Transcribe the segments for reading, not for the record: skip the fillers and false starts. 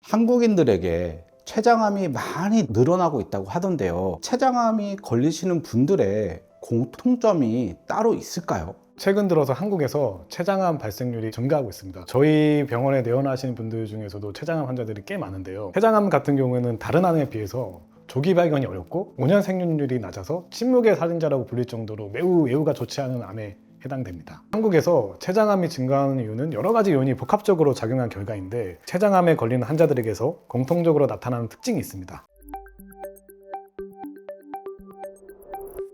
한국인들에게 췌장암이 많이 늘어나고 있다고 하던데요. 췌장암이 걸리시는 분들의 공통점이 따로 있을까요? 최근 들어서 한국에서 췌장암 발생률이 증가하고 있습니다. 저희 병원에 내원하시는 분들 중에서도 췌장암 환자들이 꽤 많은데요. 췌장암 같은 경우에는 다른 암에 비해서 조기 발견이 어렵고 5년 생존율이 낮아서 침묵의 살인자라고 불릴 정도로 매우 예후가 좋지 않은 암에 해당됩니다. 한국에서 췌장암이 증가하는 이유는 여러 가지 요인이 복합적으로 작용한 결과인데, 췌장암에 걸리는 환자들에게서 공통적으로 나타나는 특징이 있습니다.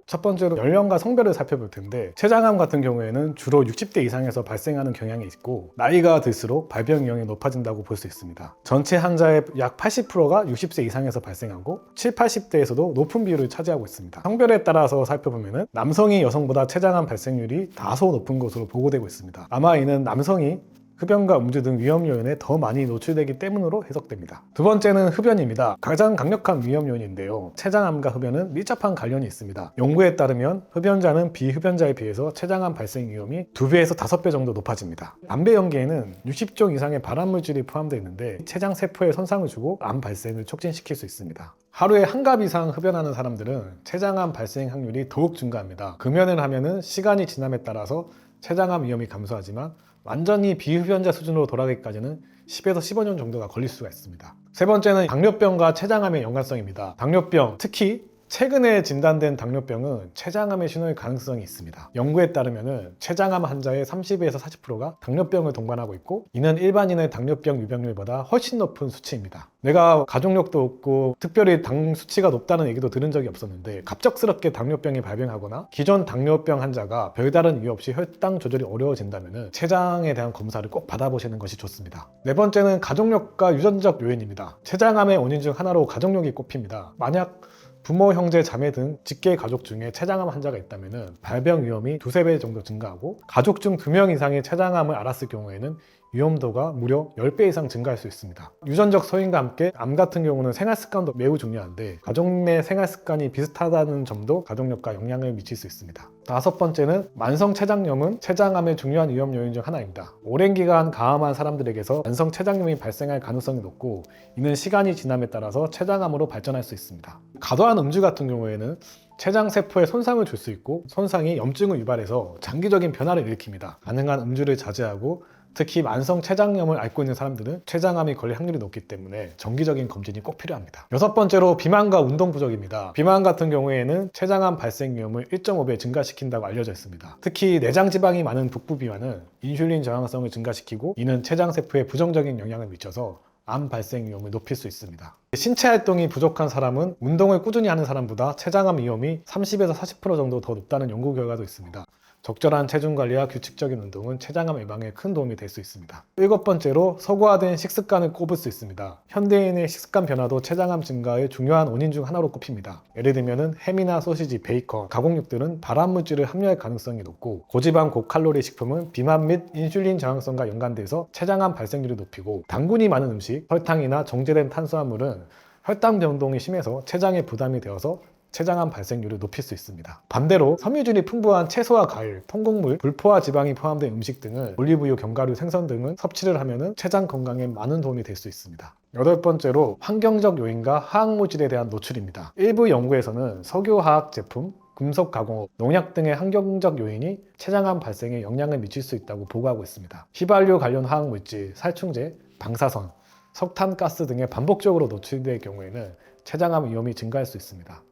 첫 번째로 연령과 성별을 살펴볼 텐데, 췌장암 같은 경우에는 주로 60대 이상에서 발생하는 경향이 있고, 나이가 들수록 발병 위험이 높아진다고 볼 수 있습니다. 전체 환자의 약 80%가 60세 이상에서 발생하고 7, 80대에서도 높은 비율을 차지하고 있습니다. 성별에 따라서 살펴보면 남성이 여성보다 췌장암 발생률이 다소 높은 것으로 보고되고 있습니다. 아마 이는 남성이 흡연과 음주 등 위험 요인에 더 많이 노출되기 때문으로 해석됩니다. 두 번째는 흡연입니다. 가장 강력한 위험 요인인데요. 췌장암과 흡연은 밀접한 관련이 있습니다. 연구에 따르면 흡연자는 비흡연자에 비해서 췌장암 발생 위험이 2배에서 5배 정도 높아집니다. 담배 연기에는 60종 이상의 발암물질이 포함되어 있는데 췌장 세포에 손상을 주고 암 발생을 촉진시킬 수 있습니다. 하루에 한 갑 이상 흡연하는 사람들은 췌장암 발생 확률이 더욱 증가합니다. 금연을 하면은 시간이 지남에 따라서 췌장암 위험이 감소하지만 완전히 비흡연자 수준으로 돌아가기까지는 10에서 15년 정도가 걸릴 수가 있습니다. 세 번째는 당뇨병과 췌장암의 연관성입니다. 당뇨병, 특히 최근에 진단된 당뇨병은 췌장암의 신호일 가능성이 있습니다. 연구에 따르면 췌장암 환자의 30에서 40%가 당뇨병을 동반하고 있고, 이는 일반인의 당뇨병 유병률보다 훨씬 높은 수치입니다. 내가 가족력도 없고 특별히 당 수치가 높다는 얘기도 들은 적이 없었는데, 갑작스럽게 당뇨병이 발병하거나 기존 당뇨병 환자가 별다른 이유 없이 혈당 조절이 어려워진다면 췌장에 대한 검사를 꼭 받아보시는 것이 좋습니다. 네 번째는 가족력과 유전적 요인입니다. 췌장암의 원인 중 하나로 가족력이 꼽힙니다. 만약 부모, 형제, 자매 등 직계 가족 중에 췌장암 환자가 있다면 발병 위험이 2~3배 정도 증가하고, 가족 중 2명 이상이 췌장암을 앓았을 경우에는 위험도가 무려 10배 이상 증가할 수 있습니다. 유전적 소인과 함께 암 같은 경우는 생활 습관도 매우 중요한데, 가족 내 생활 습관이 비슷하다는 점도 가족력과 영향을 미칠 수 있습니다. 다섯 번째는 만성 췌장염은 췌장암의 중요한 위험 요인 중 하나입니다. 오랜 기간 가암한 사람들에게서 만성 췌장염이 발생할 가능성이 높고, 이는 시간이 지남에 따라서 췌장암으로 발전할 수 있습니다. 과도한 음주 같은 경우에는 췌장 세포에 손상을 줄 수 있고, 손상이 염증을 유발해서 장기적인 변화를 일으킵니다. 가능한 음주를 자제하고, 특히 만성 췌장염을 앓고 있는 사람들은 췌장암이 걸릴 확률이 높기 때문에 정기적인 검진이 꼭 필요합니다. 여섯 번째로 비만과 운동 부족입니다. 비만 같은 경우에는 췌장암 발생 위험을 1.5배 증가시킨다고 알려져 있습니다. 특히 내장 지방이 많은 북부 비만은 인슐린 저항성을 증가시키고, 이는 췌장 세포에 부정적인 영향을 미쳐서 암 발생 위험을 높일 수 있습니다. 신체 활동이 부족한 사람은 운동을 꾸준히 하는 사람보다 췌장암 위험이 30에서 40% 정도 더 높다는 연구 결과도 있습니다. 적절한 체중 관리와 규칙적인 운동은 췌장암 예방에 큰 도움이 될 수 있습니다. 일곱 번째로 서구화된 식습관을 꼽을 수 있습니다. 현대인의 식습관 변화도 췌장암 증가의 중요한 원인 중 하나로 꼽힙니다. 예를 들면 햄이나 소시지, 베이컨, 가공육들은 발암물질을 함유할 가능성이 높고, 고지방 고칼로리 식품은 비만 및 인슐린 저항성과 연관돼서 췌장암 발생률을 높이고, 당분이 많은 음식, 설탕이나 정제된 탄수화물은 혈당 변동이 심해서 췌장에 부담이 되어서 췌장암 발생률을 높일 수 있습니다. 반대로 섬유질이 풍부한 채소와 과일, 통곡물, 불포화 지방이 포함된 음식 등은 올리브유, 견과류, 생선 등은 섭취를 하면 췌장 건강에 많은 도움이 될 수 있습니다. 여덟 번째로 환경적 요인과 화학물질에 대한 노출입니다. 일부 연구에서는 석유화학 제품, 금속 가공업, 농약 등의 환경적 요인이 췌장암 발생에 영향을 미칠 수 있다고 보고하고 있습니다. 휘발유 관련 화학물질, 살충제, 방사선, 석탄가스 등에 반복적으로 노출될 경우에는 췌장암 위험이 증가할 수 있습니다.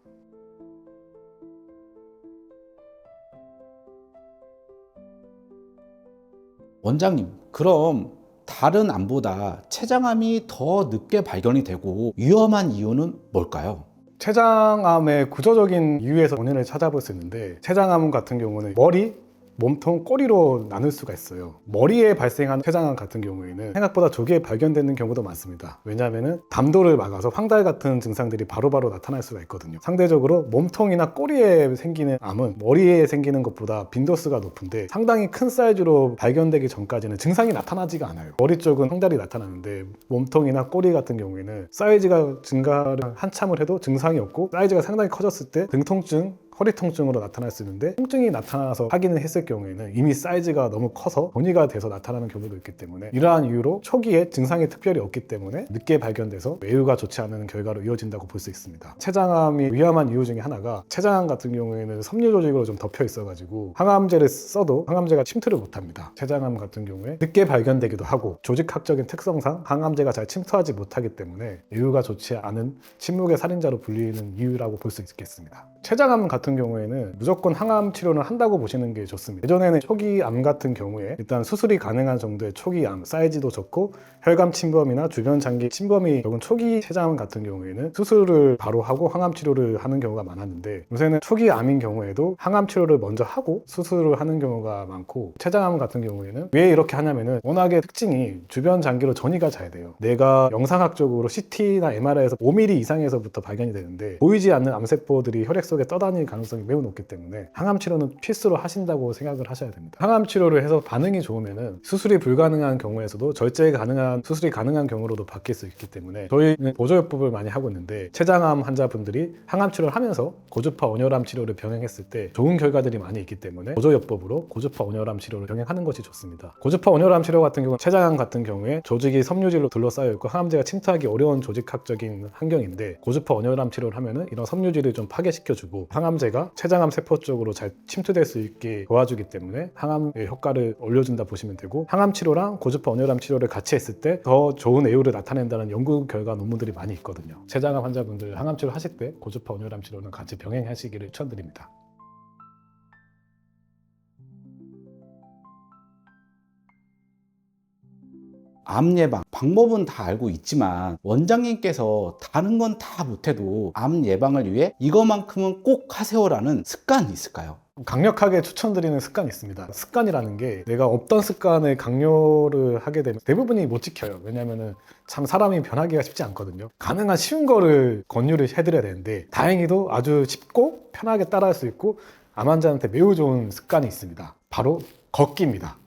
원장님, 그럼 다른 암보다 췌장암이 더 늦게 발견이 되고 위험한 이유는 뭘까요? 췌장암의 구조적인 이유에서 원인을 찾아볼 수 있는데, 췌장암 같은 경우는 머리, 몸통, 꼬리로 나눌 수가 있어요. 머리에 발생한 췌장암 같은 경우에는 생각보다 조기에 발견되는 경우도 많습니다. 왜냐하면 담도를 막아서 황달 같은 증상들이 바로바로 나타날 수가 있거든요. 상대적으로 몸통이나 꼬리에 생기는 암은 머리에 생기는 것보다 빈도수가 높은데, 상당히 큰 사이즈로 발견되기 전까지는 증상이 나타나지가 않아요. 머리 쪽은 황달이 나타나는데, 몸통이나 꼬리 같은 경우에는 사이즈가 증가를 한참을 해도 증상이 없고, 사이즈가 상당히 커졌을 때 등 통증, 허리 통증으로 나타날 수 있는데 통증이 나타나서 확인을 했을 경우에는 이미 사이즈가 너무 커서 본의가 돼서 나타나는 경우도 있기 때문에 이러한 이유로 초기에 증상이 특별히 없기 때문에 늦게 발견돼서 외유가 좋지 않은 결과로 이어진다고 볼 수 있습니다. 췌장암이 위험한 이유 중에 하나가 췌장암 같은 경우에는 섬유 조직으로 좀 덮여 있어가지고 항암제를 써도 항암제가 침투를 못합니다. 췌장암 같은 경우에 늦게 발견되기도 하고 조직학적인 특성상 항암제가 잘 침투하지 못하기 때문에 외유가 좋지 않은 침묵의 살인자로 불리는 이유라고 볼 수 있겠습니다. 췌장암 같은 경우에는 무조건 항암 치료는 한다고 보시는 게 좋습니다. 예전에는 초기 암 같은 경우에 일단 수술이 가능한 정도의 초기 암, 사이즈도 적고 혈관 침범이나 주변 장기 침범이 적은 초기 췌장암 같은 경우에는 수술을 바로 하고 항암 치료를 하는 경우가 많았는데 요새는 초기 암인 경우에도 항암 치료를 먼저 하고 수술을 하는 경우가 많고 췌장암 같은 경우에는 왜 이렇게 하냐면은 워낙에 특징이 주변 장기로 전이가 잘 돼요. 내가 영상학적으로 CT나 MRI에서 5mm 이상에서부터 발견이 되는데 보이지 않는 암세포들이 혈액 속에 떠다닐 가능성이 매우 높기 때문에 항암 치료는 필수로 하신다고 생각을 하셔야 됩니다. 항암 치료를 해서 반응이 좋으면은 수술이 불가능한 경우에서도 절제 가능한 수술이 가능한 경우로도 바뀔 수 있기 때문에 저희는 보조요법을 많이 하고 있는데 췌장암 환자분들이 항암 치료를 하면서 고주파 온열암 치료를 병행했을 때 좋은 결과들이 많이 있기 때문에 보조요법으로 고주파 온열암 치료를 병행하는 것이 좋습니다. 고주파 온열암 치료 같은 경우는 췌장암 같은 경우에 조직이 섬유질로 둘러싸여 있고 항암제가 침투하기 어려운 조직학적인 환경인데 고주파 온열암 치료를 하면은 이런 섬유질을 좀 파괴시켜주고 항암제가 췌장암 세포 쪽으로 잘 침투될 수 있게 도와주기 때문에 항암의 효과를 올려준다 보시면 되고 항암 치료랑 고주파 온열암 치료를 같이 했을 때 더 좋은 외유를 나타낸다는 연구 결과 논문들이 많이 있거든요. 췌장암 환자분들 항암 치료 하실 때 고주파 온열암 치료는 같이 병행하시기를 추천드립니다. 암 예방 방법은 다 알고 있지만 원장님께서 다른 건 다 못해도 암 예방을 위해 이거만큼은 꼭 하세요라는 습관이 있을까요? 강력하게 추천드리는 습관이 있습니다. 습관이라는 게 내가 없던 습관을 강요를 하게 되면 대부분이 못 지켜요. 왜냐면은 참 사람이 변하기가 쉽지 않거든요. 가능한 쉬운 거를 권유를 해드려야 되는데 다행히도 아주 쉽고 편하게 따라할 수 있고 암 환자한테 매우 좋은 습관이 있습니다. 바로 걷기입니다.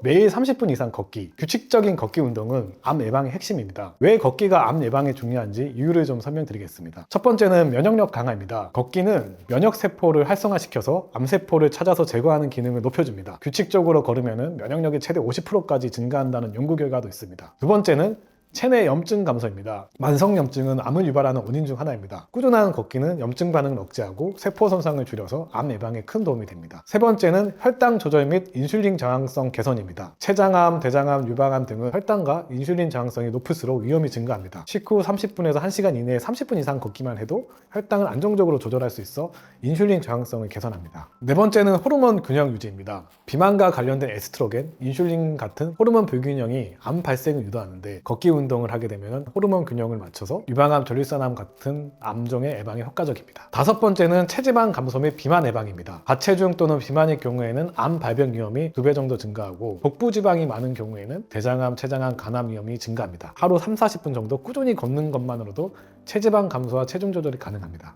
매일 30분 이상 걷기, 규칙적인 걷기 운동은 암 예방의 핵심입니다. 왜 걷기가 암 예방에 중요한지 이유를 좀 설명드리겠습니다. 첫 번째는 면역력 강화입니다. 걷기는 면역세포를 활성화시켜서 암세포를 찾아서 제거하는 기능을 높여줍니다. 규칙적으로 걸으면 면역력이 최대 50%까지 증가한다는 연구 결과도 있습니다. 두 번째는 체내 염증 감소입니다. 만성염증은 암을 유발하는 원인 중 하나입니다. 꾸준한 걷기는 염증 반응을 억제하고 세포 손상을 줄여서 암 예방에 큰 도움이 됩니다. 세 번째는 혈당 조절 및 인슐린 저항성 개선입니다. 췌장암, 대장암, 유방암 등은 혈당과 인슐린 저항성이 높을수록 위험이 증가합니다. 식후 30분에서 1시간 이내에 30분 이상 걷기만 해도 혈당을 안정적으로 조절할 수 있어 인슐린 저항성을 개선합니다. 네 번째는 호르몬 균형 유지입니다. 비만과 관련된 에스트로겐, 인슐린 같은 호르몬 불균형이 암 발생을 유도하는데 걷기 운동을 하게 되면 호르몬 균형을 맞춰서 유방암, 전립선암 같은 암종의 예방에 효과적입니다. 다섯 번째는 체지방 감소 및 비만 예방입니다. 과체중 또는 비만일 경우에는 암 발병 위험이 2배 정도 증가하고 복부 지방이 많은 경우에는 대장암, 췌장암, 간암 위험이 증가합니다. 하루 3-40분 정도 꾸준히 걷는 것만으로도 체지방 감소와 체중 조절이 가능합니다.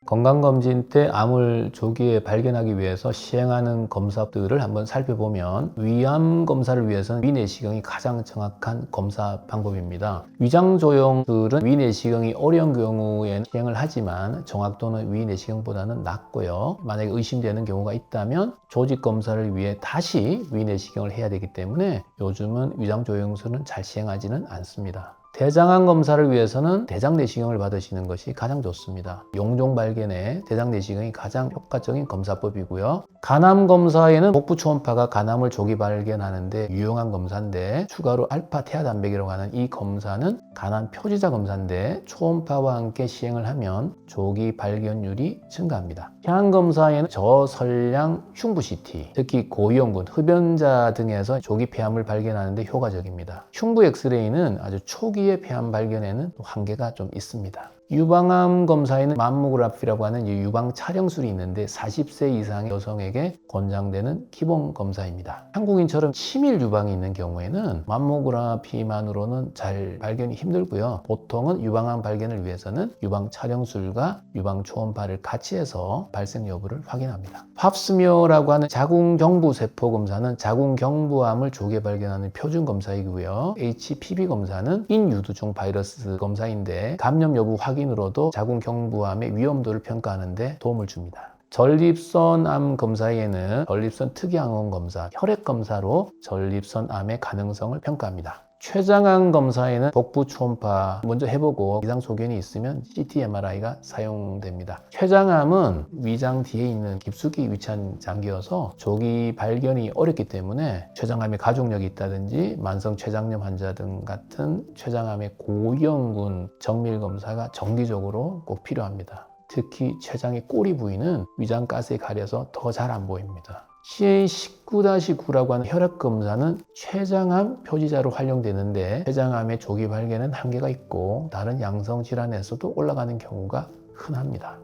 건강검진 때 암을 조기에 발견하기 위해서 시행하는 검사들을 한번 살펴보면 위암 검사를 위해서는 위내시경이 가장 정확한 검사 방법입니다. 위장조형들은 위내시경이 어려운 경우에는 시행을 하지만 정확도는 위내시경보다는 낮고요. 만약에 의심되는 경우가 있다면 조직검사를 위해 다시 위내시경을 해야 되기 때문에 요즘은 위장조형술은 잘 시행하지는 않습니다. 대장암 검사를 위해서는 대장내시경을 받으시는 것이 가장 좋습니다. 용종 발견에 대장내시경이 가장 효과적인 검사법이고요. 간암 검사에는 복부 초음파가 간암을 조기 발견하는데 유용한 검사인데 추가로 알파 태아단백이라고 하는 이 검사는 간암 표지자 검사인데 초음파와 함께 시행을 하면 조기 발견율이 증가합니다. 향 검사에는 저설량 흉부 CT, 특히 고위험군, 흡연자 등에서 조기 폐암을 발견하는데 효과적입니다. 흉부 엑스레이는 아주 초기의 폐암 발견에는 또 한계가 좀 있습니다. 유방암 검사에는 맘모그래피라고 하는 이 유방 촬영술이 있는데 40세 이상의 여성에게 권장되는 기본 검사입니다. 한국인처럼 치밀 유방이 있는 경우에는 맘모그래피만으로는 잘 발견이 힘들고요. 보통은 유방암 발견을 위해서는 유방 촬영술과 유방 초음파를 같이 해서 발생 여부를 확인합니다. 팝스미어라고 하는 자궁경부 세포 검사는 자궁경부암을 조기에 발견하는 표준 검사이고요. HPV 검사는 인유두종 바이러스 검사인데 감염 여부 확인으로도 자궁경부암의 위험도를 평가하는 데 도움을 줍니다. 전립선암 검사에는 전립선 특이항원 검사, 혈액 검사로 전립선암의 가능성을 평가합니다. 췌장암 검사에는 복부 초음파 먼저 해보고 이상 소견이 있으면 CT, MRI가 사용됩니다. 췌장암은 위장 뒤에 있는 깊숙이 위치한 장기여서 조기 발견이 어렵기 때문에 췌장암에 가족력이 있다든지 만성 췌장염 환자 등 같은 췌장암의 고위험군 정밀 검사가 정기적으로 꼭 필요합니다. 특히 췌장의 꼬리 부위는 위장 가스에 가려서 더 잘 안 보입니다. CA19-9라고 하는 혈액 검사는 췌장암 표지자로 활용되는데 췌장암의 조기 발견은 한계가 있고 다른 양성 질환에서도 올라가는 경우가 흔합니다.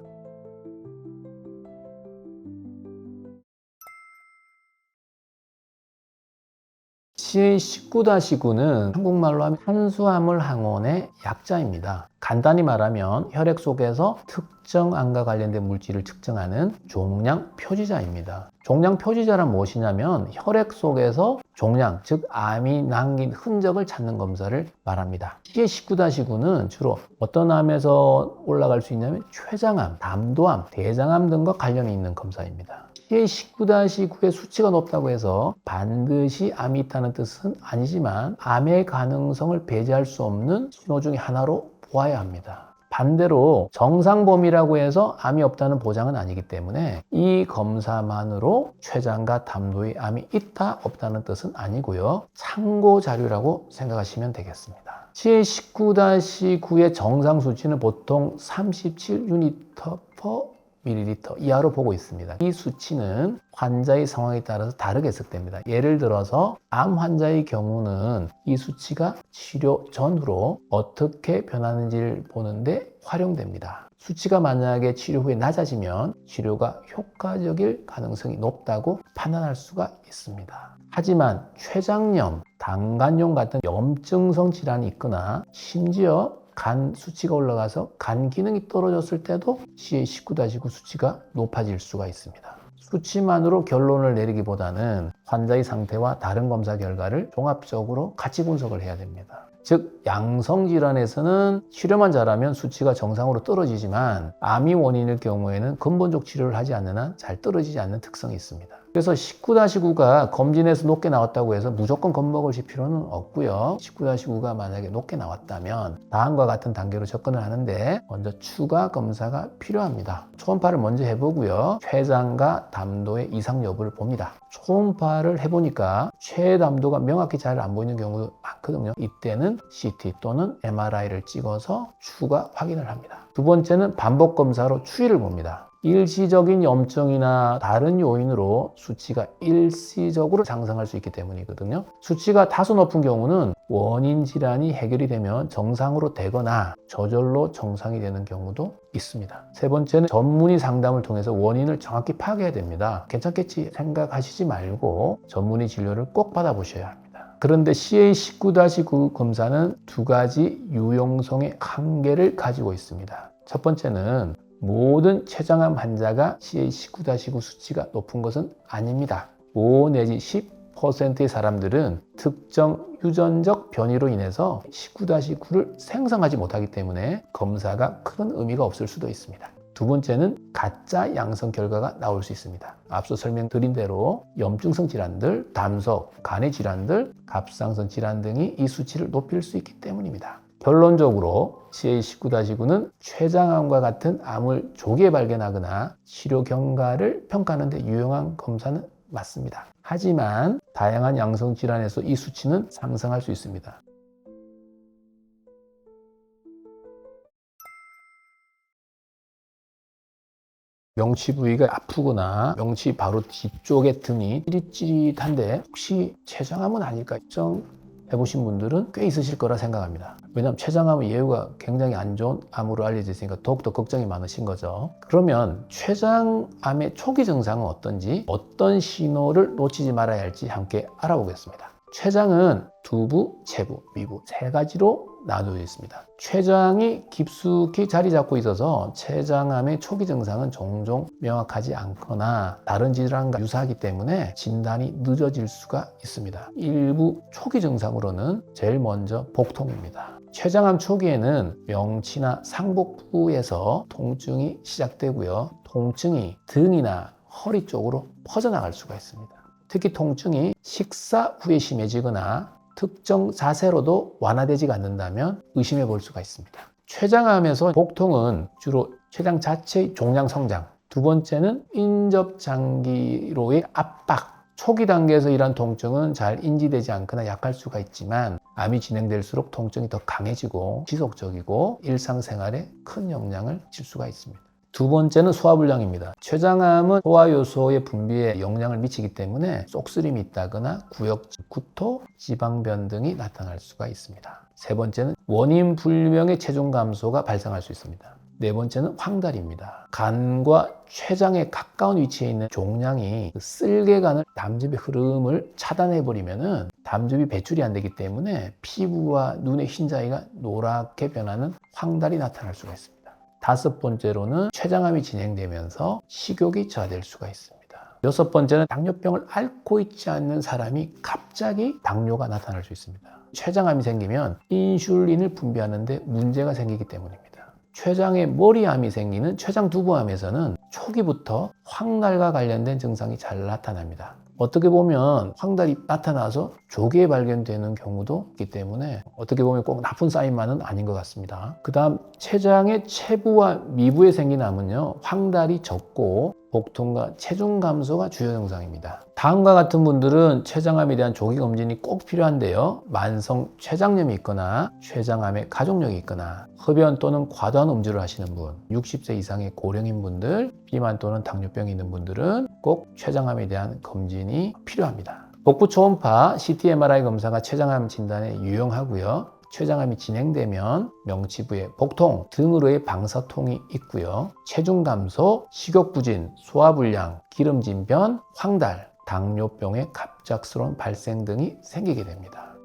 CA19-9는 한국말로 하면 탄수화물 항원의 약자입니다. 간단히 말하면 혈액 속에서 특정 암과 관련된 물질을 측정하는 종양 표지자입니다. 종양 표지자란 무엇이냐면 혈액 속에서 종양, 즉 암이 남긴 흔적을 찾는 검사를 말합니다. CA19-9는 주로 어떤 암에서 올라갈 수 있냐면 췌장암, 담도암, 대장암 등과 관련이 있는 검사입니다. CA19-9의 수치가 높다고 해서 반드시 암이 있다는 뜻은 아니지만 암의 가능성을 배제할 수 없는 신호 중에 하나로 보아야 합니다. 반대로 정상 범위라고 해서 암이 없다는 보장은 아니기 때문에 이 검사만으로 췌장과 담도에 암이 있다 없다는 뜻은 아니고요. 참고 자료라고 생각하시면 되겠습니다. CA19-9의 정상 수치는 보통 37유니트/ml 이하로 보고 있습니다. 이 수치는 환자의 상황에 따라서 다르게 해석됩니다. 예를 들어서 암 환자의 경우는 이 수치가 치료 전후로 어떻게 변하는지를 보는데 활용됩니다. 수치가 만약에 치료 후에 낮아지면 치료가 효과적일 가능성이 높다고 판단할 수가 있습니다. 하지만 췌장염, 당간염 같은 염증성 질환이 있거나 심지어 간 수치가 올라가서 간 기능이 떨어졌을 때도 CA19-9 수치가 높아질 수가 있습니다. 수치만으로 결론을 내리기보다는 환자의 상태와 다른 검사 결과를 종합적으로 같이 분석을 해야 됩니다. 즉 양성 질환에서는 치료만 잘하면 수치가 정상으로 떨어지지만 암이 원인일 경우에는 근본적 치료를 하지 않는 한 잘 떨어지지 않는 특성이 있습니다. 그래서 19-9가 검진에서 높게 나왔다고 해서 무조건 겁먹으실 필요는 없고요. 19-9가 만약에 높게 나왔다면 다음과 같은 단계로 접근을 하는데 먼저 추가 검사가 필요합니다. 초음파를 먼저 해보고요. 췌장과 담도의 이상 여부를 봅니다. 초음파를 해보니까 췌담도가 명확히 잘 안 보이는 경우도 많거든요. 이때는 CT 또는 MRI를 찍어서 추가 확인을 합니다. 두 번째는 반복 검사로 추이를 봅니다. 일시적인 염증이나 다른 요인으로 수치가 일시적으로 상승할 수 있기 때문이거든요. 수치가 다소 높은 경우는 원인 질환이 해결이 되면 정상으로 되거나 저절로 정상이 되는 경우도 있습니다. 세 번째는 전문의 상담을 통해서 원인을 정확히 파악해야 됩니다. 괜찮겠지 생각하시지 말고 전문의 진료를 꼭 받아보셔야 합니다. 그런데 CA19-9 검사는 두 가지 유용성의 한계를 가지고 있습니다. 첫 번째는 모든 췌장암 환자가 CA19-9 수치가 높은 것은 아닙니다. 5 내지 10%의 사람들은 특정 유전적 변이로 인해서 19-9를 생성하지 못하기 때문에 검사가 큰 의미가 없을 수도 있습니다. 두 번째는 가짜 양성 결과가 나올 수 있습니다. 앞서 설명드린 대로 염증성 질환들, 담석, 간의 질환들, 갑상선 질환 등이 이 수치를 높일 수 있기 때문입니다. 결론적으로 CA19-9는 췌장암과 같은 암을 조기에 발견하거나 치료 경과를 평가하는 데 유용한 검사는 맞습니다. 하지만 다양한 양성 질환에서 이 수치는 상승할 수 있습니다. 명치 부위가 아프거나 명치 바로 뒤쪽의 등이 찌릿찌릿한데 혹시 췌장암은 아닐까 해보신 분들은 꽤 있으실 거라 생각합니다. 왜냐하면 췌장암의 예후가 굉장히 안 좋은 암으로 알려져 있으니까 더욱더 걱정이 많으신 거죠. 그러면 췌장암의 초기 증상은 어떤지, 어떤 신호를 놓치지 말아야 할지 함께 알아보겠습니다. 췌장은 두부, 체부, 위부 세 가지로 나누어져 있습니다. 췌장이 깊숙이 자리 잡고 있어서 췌장암의 초기 증상은 종종 명확하지 않거나 다른 질환과 유사하기 때문에 진단이 늦어질 수가 있습니다. 일부 초기 증상으로는 제일 먼저 복통입니다. 췌장암 초기에는 명치나 상복부에서 통증이 시작되고요. 통증이 등이나 허리 쪽으로 퍼져나갈 수가 있습니다. 특히 통증이 식사 후에 심해지거나 특정 자세로도 완화되지 않는다면 의심해 볼 수가 있습니다. 췌장암에서 복통은 주로 췌장 자체의 종양 성장, 두 번째는 인접장기로의 압박, 초기 단계에서 이러한 통증은 잘 인지되지 않거나 약할 수가 있지만 암이 진행될수록 통증이 더 강해지고 지속적이고 일상생활에 큰 영향을 줄 수가 있습니다. 두 번째는 소화불량입니다. 췌장암은 소화효소의 분비에 영향을 미치기 때문에 쏙쓰림이 있다거나 구역질, 구토, 지방변 등이 나타날 수가 있습니다. 세 번째는 원인 불명의 체중 감소가 발생할 수 있습니다. 네 번째는 황달입니다. 간과 췌장에 가까운 위치에 있는 종양이 쓸개간을 담즙의 흐름을 차단해버리면 담즙이 배출이 안 되기 때문에 피부와 눈의 흰자위가 노랗게 변하는 황달이 나타날 수가 있습니다. 다섯 번째로는 췌장암이 진행되면서 식욕이 저하될 수가 있습니다. 여섯 번째는 당뇨병을 앓고 있지 않는 사람이 갑자기 당뇨가 나타날 수 있습니다. 췌장암이 생기면 인슐린을 분비하는데 문제가 생기기 때문입니다. 췌장에 머리암이 생기는 췌장두부암에서는 초기부터 황달과 관련된 증상이 잘 나타납니다. 어떻게 보면 황달이 나타나서 조기에 발견되는 경우도 있기 때문에 어떻게 보면 꼭 나쁜 사인만은 아닌 것 같습니다. 그 다음 췌장의 체부와 미부에 생긴 암은요, 황달이 적고 복통과 체중 감소가 주요 증상입니다. 다음과 같은 분들은 췌장암에 대한 조기 검진이 꼭 필요한데요. 만성 췌장염이 있거나 췌장암의 가족력이 있거나 흡연 또는 과도한 음주를 하시는 분, 60세 이상의 고령인 분들, 비만 또는 당뇨병이 있는 분들은 꼭 췌장암에 대한 검진이 필요합니다. 복부 초음파, CT, MRI 검사가 췌장암 진단에 유용하고요. 췌장암이 진행되면 명치부에 복통 등으로의 방사통이 있고요. 체중 감소, 식욕 부진, 소화불량, 기름진 변, 황달, 당뇨병의 갑작스러운 발생 등이 생기게 됩니다.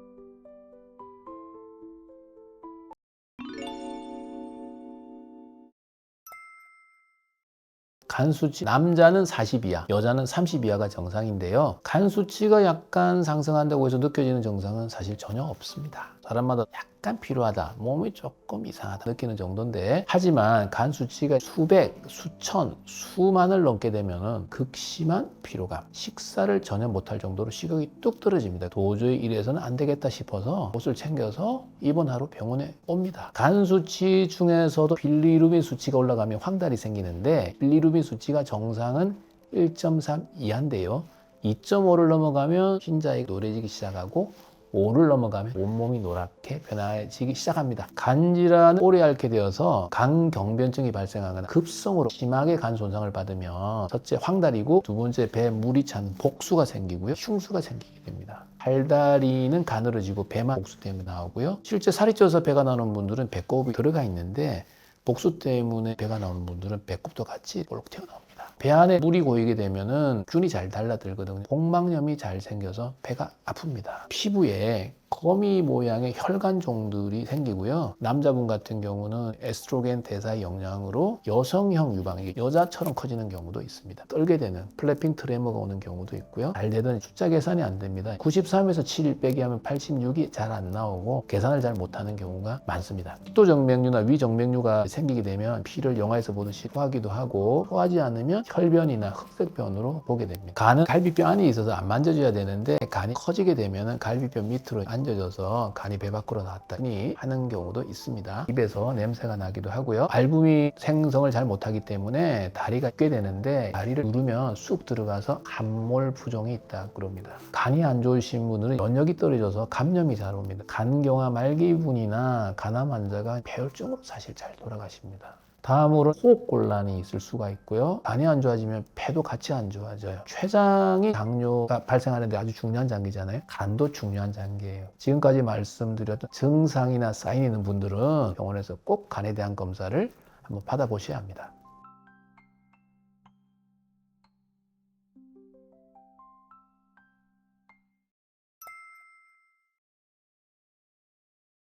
간 수치, 남자는 40 이하, 여자는 30 이하가 정상인데요. 간 수치가 약간 상승한다고 해서 느껴지는 증상은 사실 전혀 없습니다. 사람마다 약간 피로하다, 몸이 조금 이상하다 느끼는 정도인데, 하지만 간 수치가 수백, 수천, 수만을 넘게 되면 극심한 피로감, 식사를 전혀 못할 정도로 식욕이 뚝 떨어집니다. 도저히 이래서는 안 되겠다 싶어서 옷을 챙겨서 입원하러 병원에 옵니다. 간 수치 중에서도 빌리루빈 수치가 올라가면 황달이 생기는데, 빌리루빈 수치가 정상은 1.3 이하인데요. 2.5를 넘어가면 흰자위가 노래지기 시작하고 5를 넘어가면 온몸이 노랗게 변해지기 시작합니다. 간질환을 오래 앓게 되어서 간경변증이 발생하거나 급성으로 심하게 간 손상을 받으면 첫째 황달이고 두 번째 배에 물이 찬 복수가 생기고요. 흉수가 생기게 됩니다. 팔다리는 가늘어지고 배만 복수 때문에 나오고요. 실제 살이 쪄서 배가 나오는 분들은 배꼽이 들어가 있는데 복수 때문에 배가 나오는 분들은 배꼽도 같이 볼록 튀어나옵니다. 배 안에 물이 고이게 되면은 균이 잘 달라들거든요. 복막염이 잘 생겨서 배가 아픕니다. 피부에 거미 모양의 혈관종들이 생기고요. 남자분 같은 경우는 에스트로겐 대사의 영향으로 여성형 유방이 여자처럼 커지는 경우도 있습니다. 떨게 되는 플래핑 트레머가 오는 경우도 있고요. 잘 되던 숫자 계산이 안 됩니다. 93에서 7 빼기 하면 86이 잘 안 나오고 계산을 잘 못하는 경우가 많습니다. 식도정맥류나 위정맥류가 생기게 되면 피를 영화에서 보듯이 토하기도 하고, 토하지 않으면 혈변이나 흑색변으로 보게 됩니다. 간은 갈비뼈 안에 있어서 안 만져줘야 되는데 간이 커지게 되면 갈비뼈 밑으로 만져져서 간이 배 밖으로 나왔다니 하는 경우도 있습니다. 입에서 냄새가 나기도 하고요. 알부미 생성을 잘 못하기 때문에 다리가 꽤 되는데 다리를 누르면 쑥 들어가서 간몰 부종이 있다 그럽니다. 간이 안 좋으신 분들은 면역이 떨어져서 감염이 잘 옵니다. 간경화 말기분이나 간암 환자가 폐혈증으로 사실 잘 돌아가십니다. 다음으로 호흡곤란이 있을 수가 있고요. 간이 안 좋아지면 폐도 같이 안 좋아져요. 췌장이 당뇨가 발생하는데 아주 중요한 장기잖아요. 간도 중요한 장기예요. 지금까지 말씀드렸던 증상이나 사인이 있는 분들은 병원에서 꼭 간에 대한 검사를 한번 받아보셔야 합니다.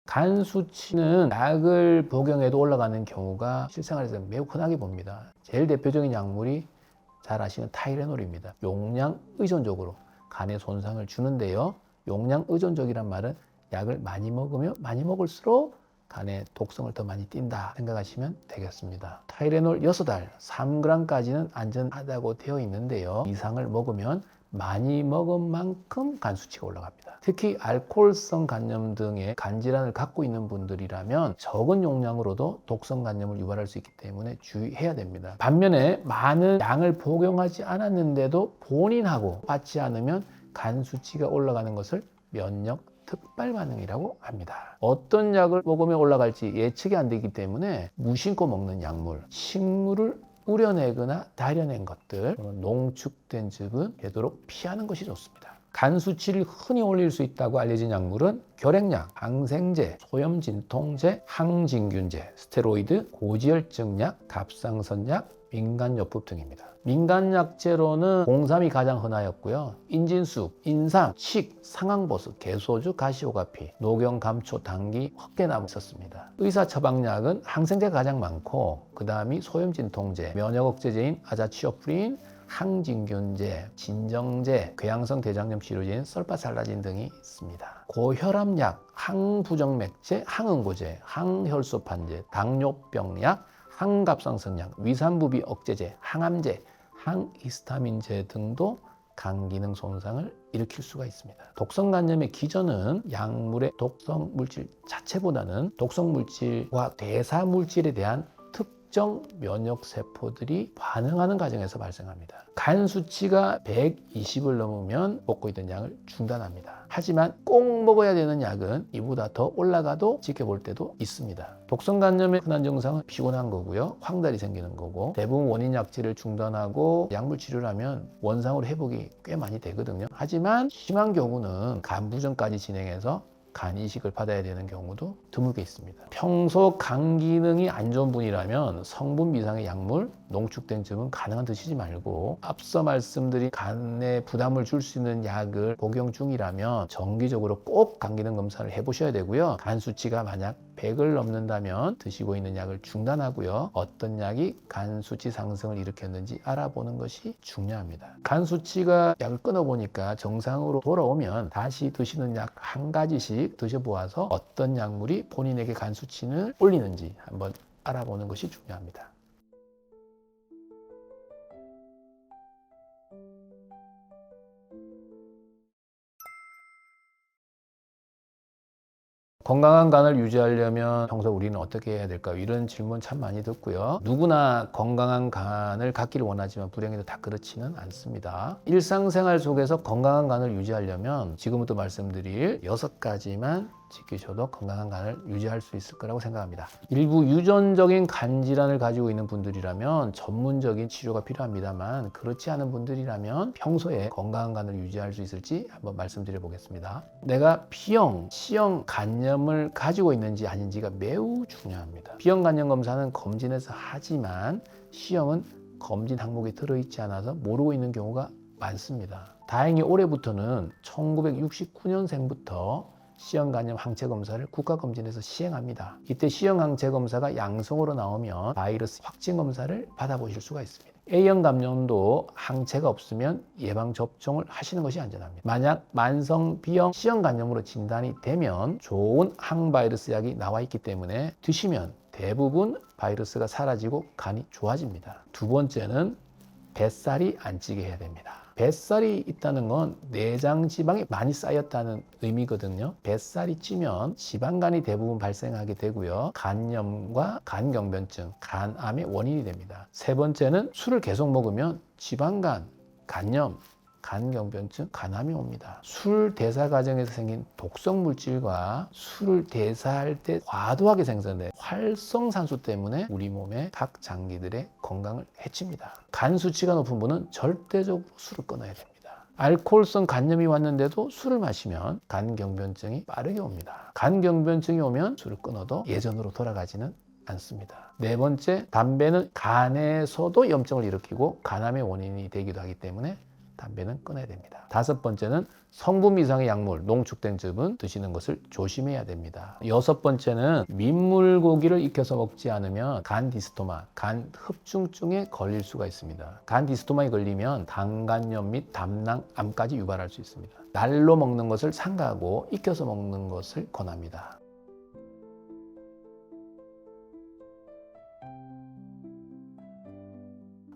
간 수치는 약을 복용해도 올라가는 경우가 실생활에서 매우 흔하게 봅니다. 제일 대표적인 약물이 잘 아시는 타이레놀입니다. 용량 의존적으로 간에 손상을 주는데요. 용량 의존적이란 말은 약을 많이 먹으면 많이 먹을수록 간에 독성을 더 많이 띈다 생각하시면 되겠습니다. 타이레놀 6알 3g까지는 안전하다고 되어 있는데요. 이상을 먹으면 많이 먹은 만큼 간 수치가 올라갑니다. 특히 알코올성 간염 등의 간 질환을 갖고 있는 분들이라면 적은 용량으로도 독성 간염을 유발할 수 있기 때문에 주의해야 됩니다. 반면에 많은 양을 복용하지 않았는데도 본인하고 맞지 않으면 간 수치가 올라가는 것을 면역 특발 반응이라고 합니다. 어떤 약을 먹으면 올라갈지 예측이 안 되기 때문에 무심코 먹는 약물, 식물을 우려내거나 다려낸 것들, 농축된 즙은 되도록 피하는 것이 좋습니다. 간 수치를 흔히 올릴 수 있다고 알려진 약물은 결핵약, 항생제, 소염진통제, 항진균제, 스테로이드, 고지혈증약, 갑상선약, 민간요법 등입니다. 민간약제로는 홍삼이 가장 흔하였고요. 인진숙, 인삼, 칡, 상황버섯, 개소주, 가시오가피, 녹용, 감초, 당귀, 헛개나무 있었습니다. 의사 처방약은 항생제가 가장 많고 그 다음이 소염진통제, 면역억제제인 아자치오프린, 항진균제, 진정제, 궤양성 대장염 치료제인 설파살라진 등이 있습니다. 고혈압약, 항부정맥제, 항응고제, 항혈소판제, 당뇨병약, 항갑상선약, 위산부비 억제제, 항암제, 항히스타민제 등도 간 기능 손상을 일으킬 수가 있습니다. 독성 간염의 기전은 약물의 독성 물질 자체보다는 독성 물질과 대사 물질에 대한 특정 면역 세포들이 반응하는 과정에서 발생합니다. 간 수치가 120을 넘으면 먹고 있던 약을 중단합니다. 하지만 꼭 먹어야 되는 약은 이보다 더 올라가도 지켜볼 때도 있습니다. 독성 간염의 흔한 증상은 피곤한 거고요. 황달이 생기는 거고 대부분 원인 약제를 중단하고 약물 치료를 하면 원상으로 회복이 꽤 많이 되거든요. 하지만 심한 경우는 간 부전까지 진행해서 간 이식을 받아야 되는 경우도 드물게 있습니다. 평소 간 기능이 안 좋은 분이라면 성분 미상의 약물, 농축된 즙은 가능한 드시지 말고 앞서 말씀드린 간에 부담을 줄 수 있는 약을 복용 중이라면 정기적으로 꼭 간 기능 검사를 해보셔야 되고요. 간 수치가 만약 100을 넘는다면 드시고 있는 약을 중단하고요. 어떤 약이 간 수치 상승을 일으켰는지 알아보는 것이 중요합니다. 간 수치가 약을 끊어보니까 정상으로 돌아오면 다시 드시는 약 한 가지씩 드셔보아서 어떤 약물이 본인에게 간 수치를 올리는지 한번 알아보는 것이 중요합니다. 건강한 간을 유지하려면 평소 우리는 어떻게 해야 될까요? 이런 질문 참 많이 듣고요. 누구나 건강한 간을 갖기를 원하지만 불행히도 다 그렇지는 않습니다. 일상생활 속에서 건강한 간을 유지하려면 지금부터 말씀드릴 6가지만 지키셔도 건강한 간을 유지할 수 있을 거라고 생각합니다. 일부 유전적인 간 질환을 가지고 있는 분들이라면 전문적인 치료가 필요합니다만 그렇지 않은 분들이라면 평소에 건강한 간을 유지할 수 있을지 한번 말씀드려 보겠습니다. 내가 B형, C형 간염을 가지고 있는지 아닌지가 매우 중요합니다. B형 간염 검사는 검진해서 하지만 C형은 검진 항목에 들어있지 않아서 모르고 있는 경우가 많습니다. 다행히 올해부터는 1969년생부터 C형 간염 항체 검사를 국가검진에서 시행합니다. 이때 C형 항체 검사가 양성으로 나오면 바이러스 확진 검사를 받아보실 수가 있습니다. A형 감염도 항체가 없으면 예방접종을 하시는 것이 안전합니다. 만약 만성 B형, C형 간염으로 진단이 되면 좋은 항바이러스 약이 나와 있기 때문에 드시면 대부분 바이러스가 사라지고 간이 좋아집니다. 두 번째는 뱃살이 안 찌게 해야 됩니다. 뱃살이 있다는 건 내장 지방이 많이 쌓였다는 의미거든요. 뱃살이 찌면 지방간이 대부분 발생하게 되고요. 간염과 간경변증, 간암의 원인이 됩니다. 세 번째는 술을 계속 먹으면 지방간, 간염, 간경변증, 간암이 옵니다. 술 대사 과정에서 생긴 독성 물질과 술을 대사할 때 과도하게 생산된 활성산소 때문에 우리 몸의 각 장기들의 건강을 해칩니다. 간 수치가 높은 분은 절대적으로 술을 끊어야 됩니다. 알코올성 간염이 왔는데도 술을 마시면 간경변증이 빠르게 옵니다. 간경변증이 오면 술을 끊어도 예전으로 돌아가지는 않습니다. 네 번째, 담배는 간에서도 염증을 일으키고 간암의 원인이 되기도 하기 때문에 담배는 끊어야 됩니다. 다섯 번째는 성분 이상의 약물, 농축된 즙은 드시는 것을 조심해야 됩니다. 여섯 번째는 민물고기를 익혀서 먹지 않으면 간 디스토마, 간 흡중증에 걸릴 수가 있습니다. 간 디스토마에 걸리면 당간염 및 담낭암까지 유발할 수 있습니다. 날로 먹는 것을 삼가하고 익혀서 먹는 것을 권합니다.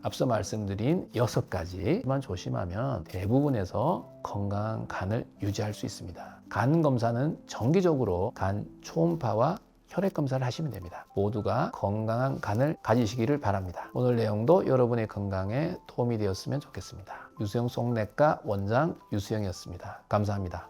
앞서 말씀드린 6가지만 조심하면 대부분에서 건강한 간을 유지할 수 있습니다. 간 검사는 정기적으로 간 초음파와 혈액 검사를 하시면 됩니다. 모두가 건강한 간을 가지시기를 바랍니다. 오늘 내용도 여러분의 건강에 도움이 되었으면 좋겠습니다. 유수영 속내과 원장 유수영이었습니다. 감사합니다.